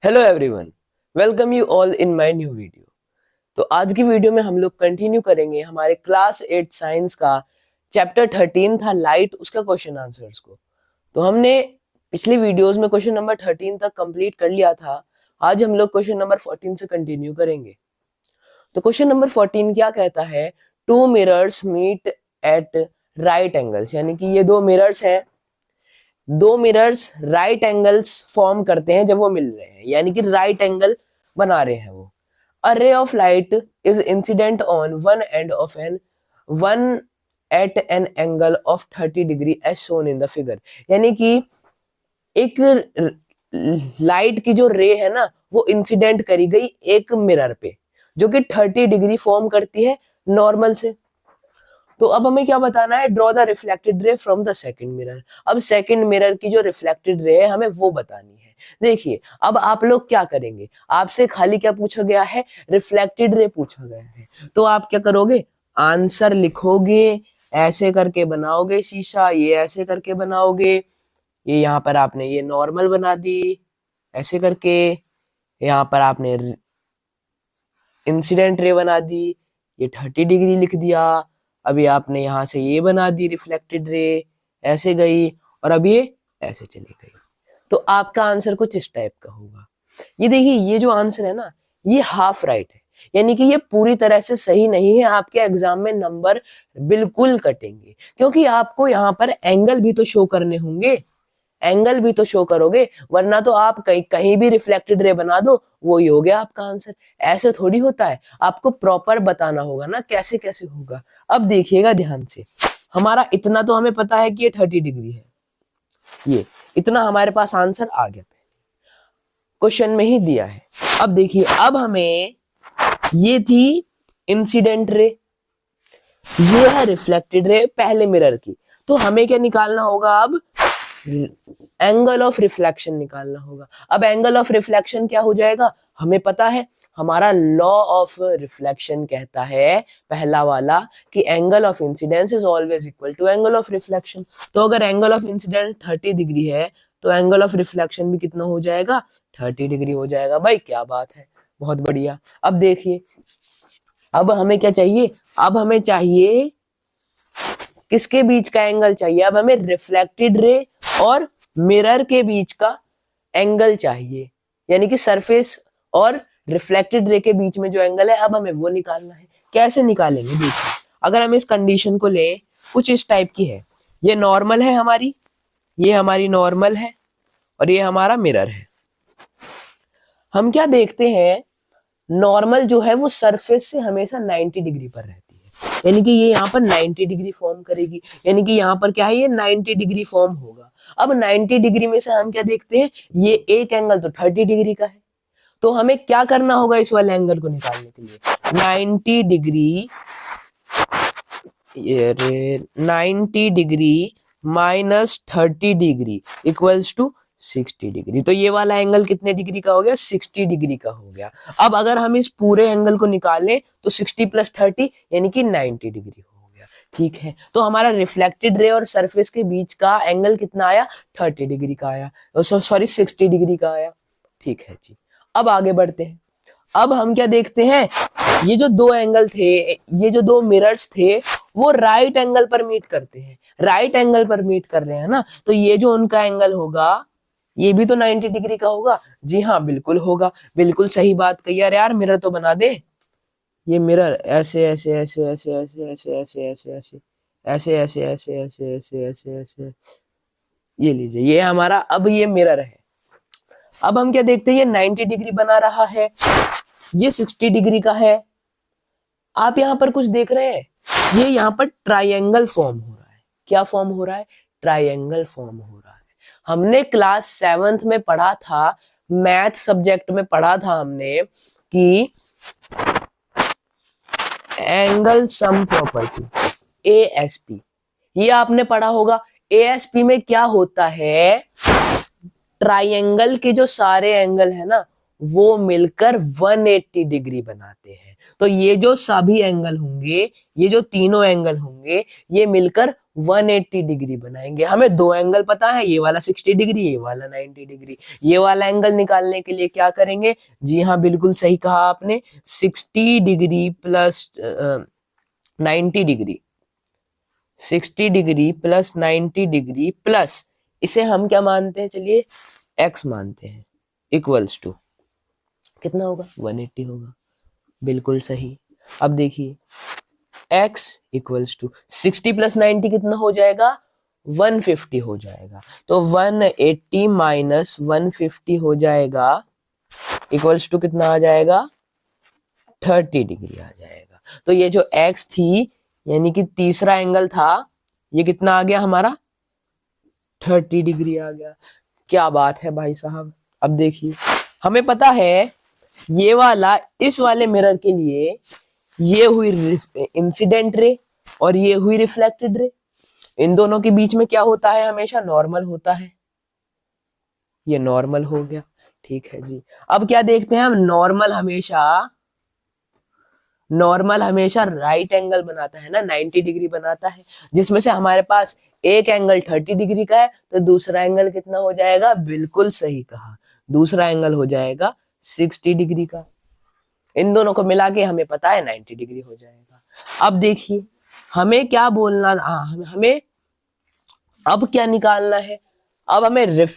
Hello everyone, welcome you all in my new video. तो आज की वीडियो में हम लोग कंटिन्यू करेंगे हमारे क्लास 8 साइंस का चैप्टर 13 था लाइट, उसका क्वेश्चन आंसर्स को। तो हमने पिछली वीडियोस में क्वेश्चन नंबर 13 तक कंप्लीट कर लिया था। आज हम लोग क्वेश्चन नंबर 14 से कंटिन्यू करेंगे। तो क्वेश्चन नंबर 14 क्या कहता है, two mirrors meet at right angles, यानी कि ये दो मिरर्स हैं, दो मिरर्स राइट एंगल्स फॉर्म करते हैं जब वो मिल रहे हैं, यानी कि राइट एंगल बना रहे हैं वो। A ray of light is incident on one end of one at an angle of 30 degree as shown in the figure। यानी कि एक लाइट की जो रे है ना, वो इंसिडेंट करी गई एक मिरर पे जो कि 30 डिग्री फॉर्म करती है नॉर्मल से। तो अब हमें क्या बताना है, draw the reflected ray from the second mirror. अब सेकंड मिरर की जो रिफ्लेक्टेड रे है हमें वो बतानी है। देखिए अब आप लोग क्या करेंगे, आपसे खाली क्या पूछा गया है, रिफ्लेक्टेड रे पूछा गया है। तो आप क्या करोगे, आंसर लिखोगे, ऐसे करके बनाओगे शीशा, ये ऐसे करके बनाओगे, ये यहाँ पर आपने ये नॉर्मल बना दी ऐसे करके, यहाँ पर आपने इंसिडेंट रे बना दी, ये 30 डिग्री लिख दिया। अभी आपने यहाँ से ये बना दी रिफ्लेक्टेड रे, ऐसे गई, और अब ये ऐसे चली गई। तो आपका आंसर कुछ इस टाइप का होगा। ये देखिए, ये जो आंसर है ना, ये हाफ राइट है, यानी कि ये पूरी तरह से सही नहीं है। आपके एग्जाम में नंबर बिल्कुल कटेंगे, क्योंकि आपको यहाँ पर एंगल भी तो शो करने होंगे, एंगल भी तो शो करोगे, वरना तो आप कहीं कहीं भी रिफ्लेक्टेड रे बना दो, वो ही हो गया आपका आंसर। ऐसे थोड़ी होता है, आपको प्रॉपर बताना होगा ना कैसे कैसे होगा। अब देखिएगा ध्यान से, हमारा इतना तो हमें पता है कि ये 30 डिग्री है, ये इतना हमारे पास आंसर आ गया, क्वेश्चन में ही दिया है। अब देखिए, अब हमें ये थी इंसिडेंट रे, ये है रिफ्लेक्टेड रे पहले मिरर की। तो हमें क्या निकालना होगा, अब एंगल ऑफ रिफ्लेक्शन निकालना होगा। अब एंगल ऑफ रिफ्लेक्शन क्या हो जाएगा, हमें पता है, हमारा लॉ ऑफ रिफ्लेक्शन कहता है पहला वाला कि angle of incidence is always equal to angle of reflection. तो अगर एंगल ऑफ इंसिडेंस 30 डिग्री है तो एंगल ऑफ रिफ्लेक्शन भी कितना हो जाएगा, 30 डिग्री हो जाएगा। भाई क्या बात है, बहुत बढ़िया। अब देखिए, अब हमें क्या चाहिए, अब हमें चाहिए किसके बीच का एंगल चाहिए, अब हमें रिफ्लेक्टेड रे और मिरर के बीच का एंगल चाहिए, यानी कि सरफेस और रिफ्लेक्टेड रे के बीच में जो एंगल है, अब हमें वो निकालना है। कैसे निकालेंगे, देखिए अगर हम इस कंडीशन को ले, कुछ इस टाइप की है, ये नॉर्मल है हमारी, ये हमारी नॉर्मल है, और ये हमारा मिरर है। हम क्या देखते हैं, नॉर्मल जो है वो सरफेस से हमेशा 90 डिग्री पर रहती है, यानी कि ये यहाँ पर 90 डिग्री फॉर्म करेगी, यानी कि यहाँ पर क्या है, ये 90 डिग्री फॉर्म होगा। अब 90 डिग्री में से हम क्या देखते हैं, ये एक एंगल तो 30 डिग्री का है। तो हमें क्या करना होगा इस वाले एंगल को निकालने के लिए, 90 डिग्री, ये 90 degree minus 30 degree equals to 60 degree. तो ये वाला एंगल कितने डिग्री का हो गया, 60 डिग्री का हो गया। अब अगर हम इस पूरे एंगल को निकालें तो 60 प्लस 30 यानी कि 90 डिग्री हो गया। ठीक है, तो हमारा रिफ्लेक्टेड रे और सरफेस के बीच का एंगल कितना आया, 30 डिग्री का आया, सॉरी 60 डिग्री का आया। ठीक है जी, अब आगे बढ़ते हैं। अब हम क्या देखते हैं, ये जो दो एंगल थे, ये जो दो मिरर्स थे, वो राइट एंगल पर मीट करते हैं, राइट एंगल पर मीट कर रहे हैं ना, तो ये जो उनका एंगल होगा ये भी तो 90 डिग्री का होगा। जी हाँ, बिल्कुल होगा, बिल्कुल सही बात कही। यार यार मिरर तो बना दे, ये मिरर ऐसे ऐसे ऐसे ऐसे ऐसे ऐसे ऐसे ऐसे ऐसे ऐसे ऐसे ऐसे ऐसे ऐसे ऐसे ऐसे, ये लीजिए, ये हमारा अब ये मिरर है। अब हम क्या देखते हैं, ये 90 डिग्री बना रहा है, ये 60 डिग्री का है। आप यहां पर कुछ देख रहे हैं, ये यहाँ पर ट्राइंगल फॉर्म हो रहा है। क्या फॉर्म हो रहा है, ट्राइंगल फॉर्म हो रहा है। हमने क्लास 7th में पढ़ा था, मैथ सब्जेक्ट में पढ़ा था हमने कि एंगल सम प्रॉपर्टी, एएसपी, ये आपने पढ़ा होगा। एएसपी में क्या होता है, ट्राइंगल के जो सारे एंगल है ना, वो मिलकर 180 डिग्री बनाते हैं। तो ये जो सभी एंगल होंगे, ये जो तीनों एंगल होंगे, ये मिलकर 180 डिग्री बनाएंगे। हमें दो एंगल पता है, ये वाला 60 डिग्री, ये वाला 90 डिग्री। ये वाला एंगल निकालने के लिए क्या करेंगे? जी हाँ, बिल्कुल सही कहा आपने, 60 degree plus 90 degree, 60 degree plus 90 degree plus, इसे हम क्या मानते हैं? चलिए x मानते हैं, इक्वल्स टू कितना होगा? 180 होगा। बिल्कुल सही। अब देखिए x इक्वल्स टू 60 प्लस 90 कितना हो जाएगा? 150 हो जाएगा। तो 180 माइनस 150 हो जाएगा, इक्वल्स टू कितना आ जाएगा? 30 डिग्री आ जाएगा। तो ये जो x थी, यानी कि तीसरा एंगल था, ये कितना आ गया हमारा? 30 डिग्री आ गया। क्या बात है भाई साहब। अब देखिए, हमें पता है ये वाला इस वाले मिरर के लिए ये हुई इंसिडेंट रे और ये हुई रिफ्लेक्टेड रे। इन दोनों के बीच में क्या होता है? हमेशा नॉर्मल होता है। ये नॉर्मल हो गया, ठीक है जी। अब क्या देखते हैं हम? नॉर्मल हमेशा राइट एंगल बनाता है ना, 90 डिग्री बनाता है, जिसमें से हमारे पास एक एंगल 30 डिग्री का है, तो दूसरा एंगल कितना हो जाएगा? बिल्कुल सही कहा, दूसरा एंगल हो जाएगा 60 डिग्री का। इन दोनों को मिला के हमें पता है 90 डिग्री हो जाएगा। अब देखिए हमें क्या बोलना, हमें अब क्या निकालना है? अब हमें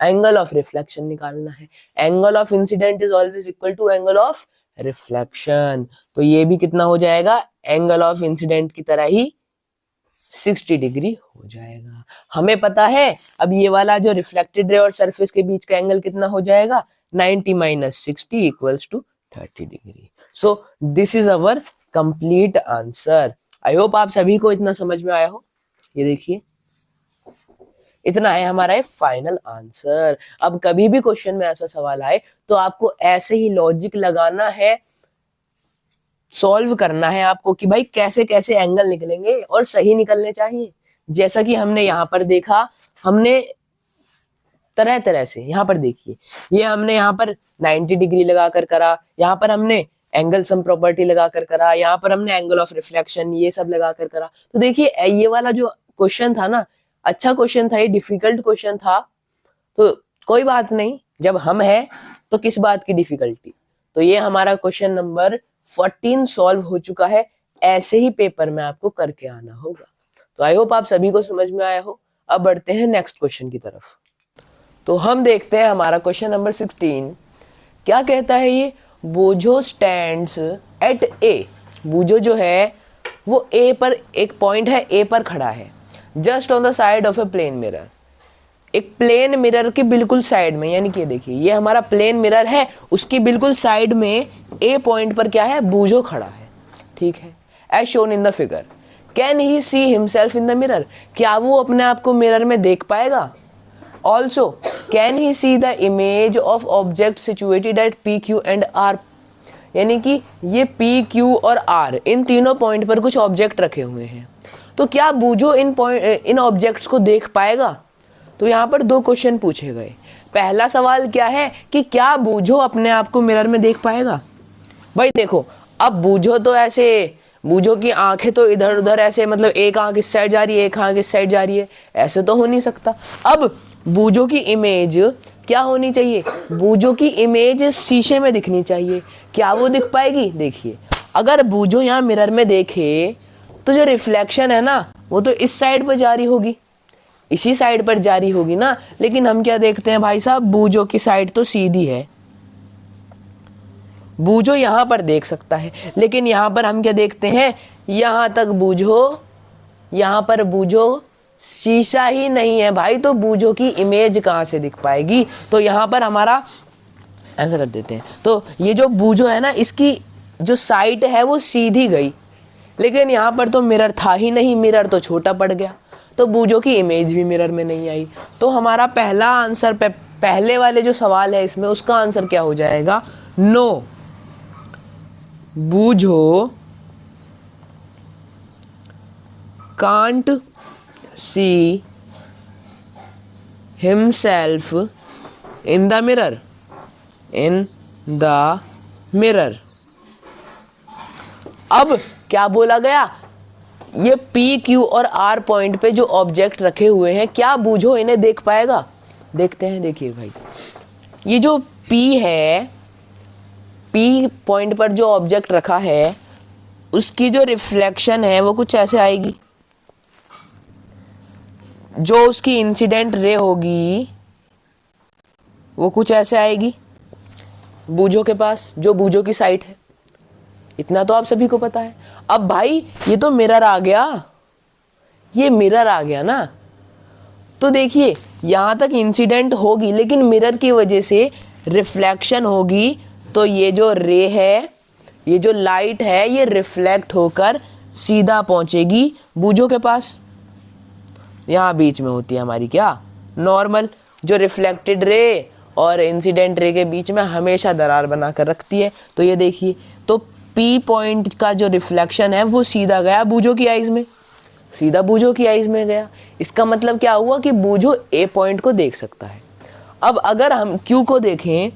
एंगल ऑफ रिफ्लेक्शन निकालना है। Angle of incident is always equal to angle of reflection. तो ये भी कितना हो जाएगा? एंगल ऑफ इंसिडेंट की तरह ही 60 डिग्री हो जाएगा। हमें पता है अब ये वाला जो रिफ्लेक्टेड रे और सरफेस के बीच का एंगल कितना हो जाएगा? 90 minus 60 equals to 30 degree. So this is our complete answer. I hope आप सभी को इतना समझ में आया हो। ये देखिए, इतना है हमारा फाइनल आंसर। अब कभी भी क्वेश्चन में ऐसा सवाल आए तो आपको ऐसे ही लॉजिक लगाना है, सॉल्व करना है आपको कि भाई कैसे कैसे एंगल निकलेंगे और सही निकलने चाहिए। जैसा कि हमने यहाँ पर देखा, हमने तरह तरह से, यहाँ पर देखिए, ये हमने यहाँ पर 90 डिग्री लगाकर करा, यहाँ पर हमने एंगल सम प्रॉपर्टी लगाकर करा, यहाँ पर हमने एंगल ऑफ रिफ्लेक्शन ये सब लगाकर करा। तो देखिए ये वाला जो क्वेश्चन था ना, अच्छा क्वेश्चन था, ये डिफिकल्ट क्वेश्चन था, तो कोई बात नहीं, जब हम है तो किस बात की डिफिकल्टी। तो ये हमारा क्वेश्चन नंबर 14 सॉल्व हो चुका है। ऐसे ही पेपर में आपको करके आना होगा। तो आई होप आप सभी को समझ में आया हो। अब बढ़ते हैं नेक्स्ट क्वेश्चन की तरफ। तो हम देखते हैं हमारा क्वेश्चन नंबर 16 क्या कहता है। ये बोझो स्टैंड्स एट ए, बोझो जो है वो ए पर, एक पॉइंट है ए पर खड़ा है, just on the side of a plane mirror, एक प्लेन मिरर के बिल्कुल साइड में, यानी कि देखिए ये हमारा प्लेन मिरर है, उसकी बिल्कुल साइड में ए पॉइंट पर क्या है? बोझो खड़ा है, ठीक है, as shown in the figure. Can he see himself in the mirror, क्या वो अपने आप को मिरर में देख पाएगा? Also can he see the image of object situated at P Q and R, यानी कि ये पी क्यू और आर इन तीनों पॉइंट पर कुछ ऑब्जेक्ट रखे हुए हैं, तो क्या बोझो इन ऑब्जेक्ट्स को देख पाएगा? तो यहाँ पर दो क्वेश्चन पूछे गए। पहला सवाल क्या है कि क्या बोझो अपने आप को मिरर में देख पाएगा? भाई देखो, अब बोझो तो ऐसे, बोझो की आंखें तो इधर उधर ऐसे, मतलब एक आंख इस साइड जा रही है, एक आंख इस साइड जा रही है, ऐसे तो हो नहीं सकता। अब बोझो की इमेज क्या होनी चाहिए? बोझो की इमेज शीशे में दिखनी चाहिए। क्या वो दिख पाएगी? देखिए, अगर बोझो यहाँ मिरर में देखे तो जो रिफ्लेक्शन है ना, वो तो इस साइड पर जारी होगी, इसी साइड पर जारी होगी ना। लेकिन हम क्या देखते हैं भाई साहब, बोझो की साइड तो सीधी है, बोझो यहां पर देख सकता है, लेकिन यहां पर हम क्या देखते हैं? यहां तक बोझो, यहां पर बोझो शीशा ही नहीं है भाई, तो बोझो की इमेज कहां से दिख पाएगी? तो यहां पर हमारा ऐसा कर देते हैं, तो ये जो बोझो है ना, इसकी जो साइड है वो सीधी गई, लेकिन यहाँ पर तो मिरर था ही नहीं, मिरर तो छोटा पड़ गया, तो बोझो की इमेज भी मिरर में नहीं आई। तो हमारा पहला आंसर, पहले वाले जो सवाल है इसमें, उसका आंसर क्या हो जाएगा? No, Boojho can't see himself in the mirror, in the mirror. अब क्या बोला गया? ये पी क्यू और आर पॉइंट पे जो ऑब्जेक्ट रखे हुए हैं, क्या बूझो इन्हें देख पाएगा? देखते हैं, देखिए भाई, ये जो पी है, पी पॉइंट पर जो ऑब्जेक्ट रखा है उसकी जो रिफ्लेक्शन है वो कुछ ऐसे आएगी। जो उसकी इंसिडेंट रे होगी वो कुछ ऐसे आएगी बूझो के पास, जो बूझो की साइट है। इतना तो आप सभी को पता है। अब भाई ये तो मिरर आ गया, ये मिरर आ गया ना। तो देखिए यहां तक इंसिडेंट होगी लेकिन मिरर की वजह से रिफ्लेक्शन होगी, तो ये जो रे है, ये जो लाइट है, ये रिफ्लेक्ट होकर सीधा पहुंचेगी बूझो के पास। यहां बीच में होती है हमारी क्या, नॉर्मल, जो रिफ्लेक्टेड रे और इंसिडेंट रे के बीच में हमेशा दरार बनाकर रखती है। तो ये देखिए, तो पी पॉइंट का जो रिफ्लेक्शन है वो सीधा गया बूझो की आइज में, सीधा बूझो की आइज में गया। इसका मतलब क्या हुआ कि बूझो ए पॉइंट को देख सकता है। अब अगर हम क्यू को देखें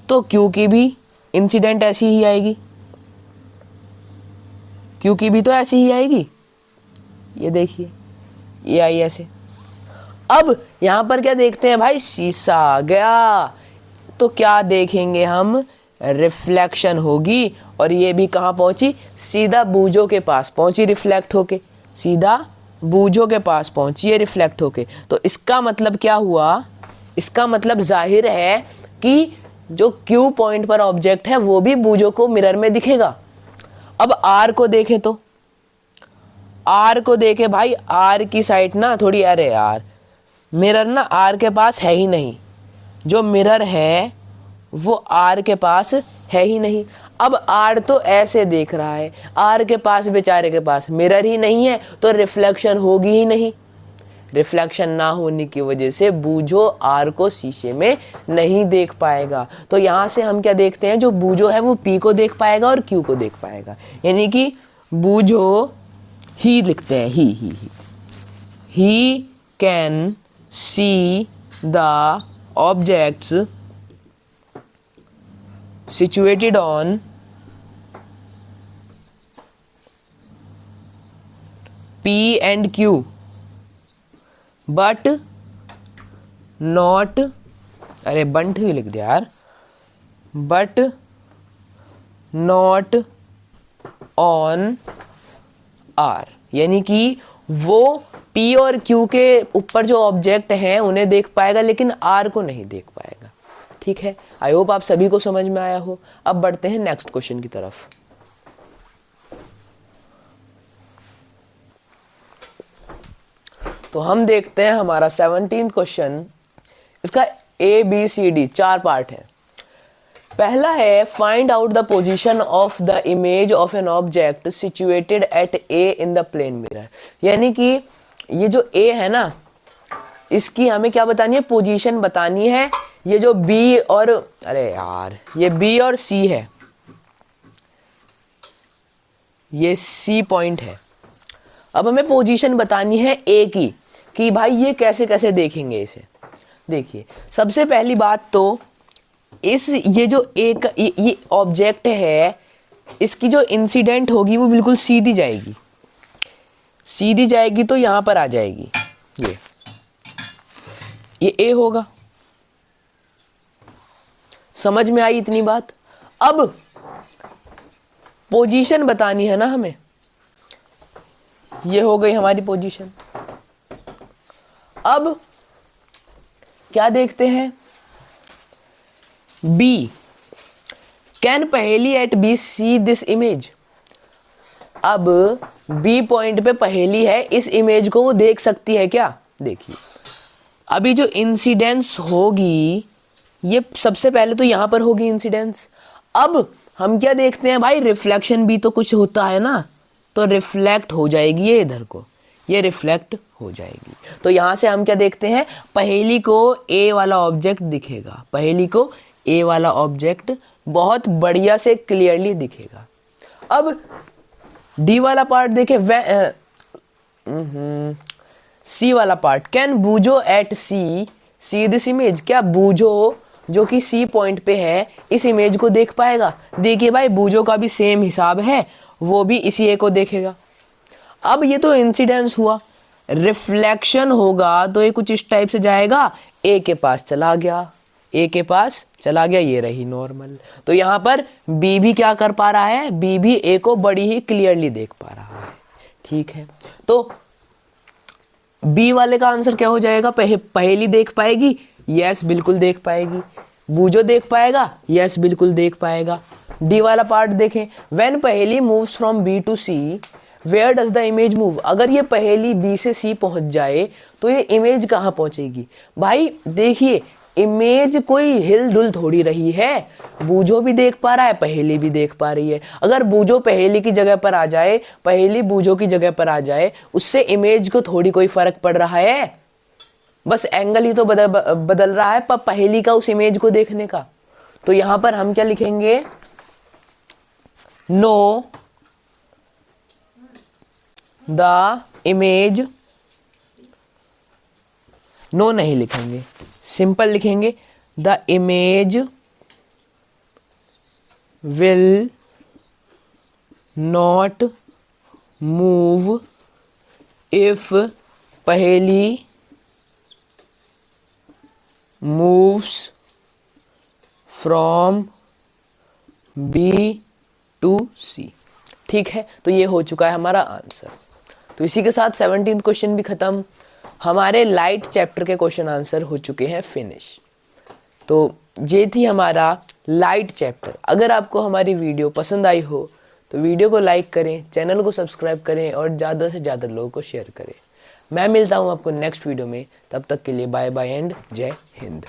तो क्यू की भी इंसिडेंट ऐसी ही आएगी, क्यू की भी तो ऐसी ही आएगी। ये देखिए ये आई ऐसे। अब यहां पर क्या देखते हैं भाई, शीशा आ गया, तो क्या देखेंगे हम, रिफ्लेक्शन होगी और ये भी कहां पहुंची, सीधा बूझो के पास पहुंची रिफ्लेक्ट होके, सीधा बूझो के पास पहुंची है रिफ्लेक्ट होके। तो इसका मतलब क्या हुआ, इसका मतलब जाहिर है कि जो क्यू पॉइंट पर ऑब्जेक्ट है वो भी बूझो को मिरर में दिखेगा। अब आर को देखें तो, आर को देखे भाई, आर की साइड ना थोड़ी, अरे यार मिरर ना आर के पास है ही नहीं, जो मिरर है वो आर के पास है ही नहीं। अब आर तो ऐसे देख रहा है, आर के पास बेचारे के पास मिरर ही नहीं है, तो रिफ्लेक्शन होगी ही नहीं। रिफ्लेक्शन ना होने की वजह से बूझो आर को शीशे में नहीं देख पाएगा। तो यहां से हम क्या देखते हैं, जो बूझो है वो पी को देख पाएगा और क्यू को देख पाएगा, यानी कि बूझो ही लिखते हैं, he can see the objects situated on P and Q but not, अरे बंट ही लिख दिया यार, but not on R, यानी कि वो P और Q के ऊपर जो ऑब्जेक्ट हैं उन्हें देख पाएगा लेकिन R को नहीं देख पाएगा। ठीक है, आई होप आप सभी को समझ में आया हो। अब बढ़ते हैं नेक्स्ट क्वेश्चन की तरफ। तो हम देखते हैं हमारा 17th क्वेश्चन, इसका A B C D 4 part है। पहला है find out the position of the image of an object situated at A in the plane mirror, यानी कि ये जो ए है ना, इसकी हमें क्या बतानी है, पोजीशन बतानी है। ये जो बी और, अरे यार ये बी और सी है, ये सी पॉइंट है। अब हमें पोजीशन बतानी है ए की, कि भाई ये कैसे कैसे देखेंगे इसे। देखिए सबसे पहली बात तो इस ये जो एक ये ऑब्जेक्ट है, इसकी जो इंसिडेंट होगी वो बिल्कुल सीधी जाएगी, सीधी जाएगी तो यहां पर आ जाएगी, ये ए होगा। समझ में आई इतनी बात। अब पोजीशन बतानी है ना हमें, ये हो गई हमारी पोजीशन। अब क्या देखते हैं, B can Paheli at B see this image. अब बी पॉइंट पे पहेली है, इस इमेज को वो देख सकती है क्या। देखिए अभी जो इंसिडेंस होगी ये सबसे पहले तो यहां पर होगी इंसिडेंस। अब हम क्या देखते हैं भाई, रिफ्लेक्शन भी तो कुछ होता है ना, तो रिफ्लेक्ट हो जाएगी ये इधर को, ये रिफ्लेक्ट हो जाएगी। तो यहां से हम क्या देखते हैं, पहेली को ए वाला ऑब्जेक्ट दिखेगा, पहेली को ए वाला ऑब्जेक्ट बहुत बढ़िया से क्लियरली दिखेगा। अब डी वाला पार्ट देखे, सी वाला part, can Boojho at see this image, क्या बूझो जो कि सी पॉइंट पे है इस इमेज को देख पाएगा। देखिए भाई बूझो का भी सेम हिसाब है, वो भी इसी ए को देखेगा। अब ये तो इंसिडेंस हुआ, रिफ्लेक्शन होगा तो ये कुछ इस टाइप से जाएगा, ए के पास चला गया, ए के पास चला गया, ये रही नॉर्मल। तो यहाँ पर बी भी क्या कर पा रहा है, बी भी ए को बड़ी ही क्लियरली देख पा रहा है। ठीक है, तो बी वाले का आंसर क्या हो जाएगा, पहेली देख पाएगी, यस बिल्कुल देख पाएगी। बूझो देख पाएगा, यस बिल्कुल देख पाएगा। डी वाला पार्ट देखें, when Paheli moves from B to C where does the image move. अगर ये पहेली बी से सी पहुंच जाए तो ये इमेज कहाँ पहुंचेगी। भाई देखिए, इमेज कोई हिल डुल थोड़ी रही है, बूझो भी देख पा रहा है, पहेली भी देख पा रही है। अगर बूझो पहेली की जगह पर आ जाए, पहेली बूझो की जगह पर आ जाए, उससे इमेज को थोड़ी कोई फर्क पड़ रहा है, बस एंगल ही तो बदल रहा है पहेली का उस इमेज को देखने का। तो यहां पर हम क्या लिखेंगे, नो द इमेज, नो नहीं लिखेंगे, सिंपल लिखेंगे the image will not move if पहेली moves from B to C। ठीक है, तो ये हो चुका है हमारा आंसर। तो इसी के साथ 17th क्वेश्चन भी खत्म, हमारे लाइट चैप्टर के क्वेश्चन आंसर हो चुके हैं फिनिश। तो ये थी हमारा लाइट चैप्टर। अगर आपको हमारी वीडियो पसंद आई हो तो वीडियो को लाइक करें, चैनल को सब्सक्राइब करें और ज़्यादा से ज़्यादा लोगों को शेयर करें। मैं मिलता हूँ आपको नेक्स्ट वीडियो में, तब तक के लिए बाय बाय एंड जय हिंद।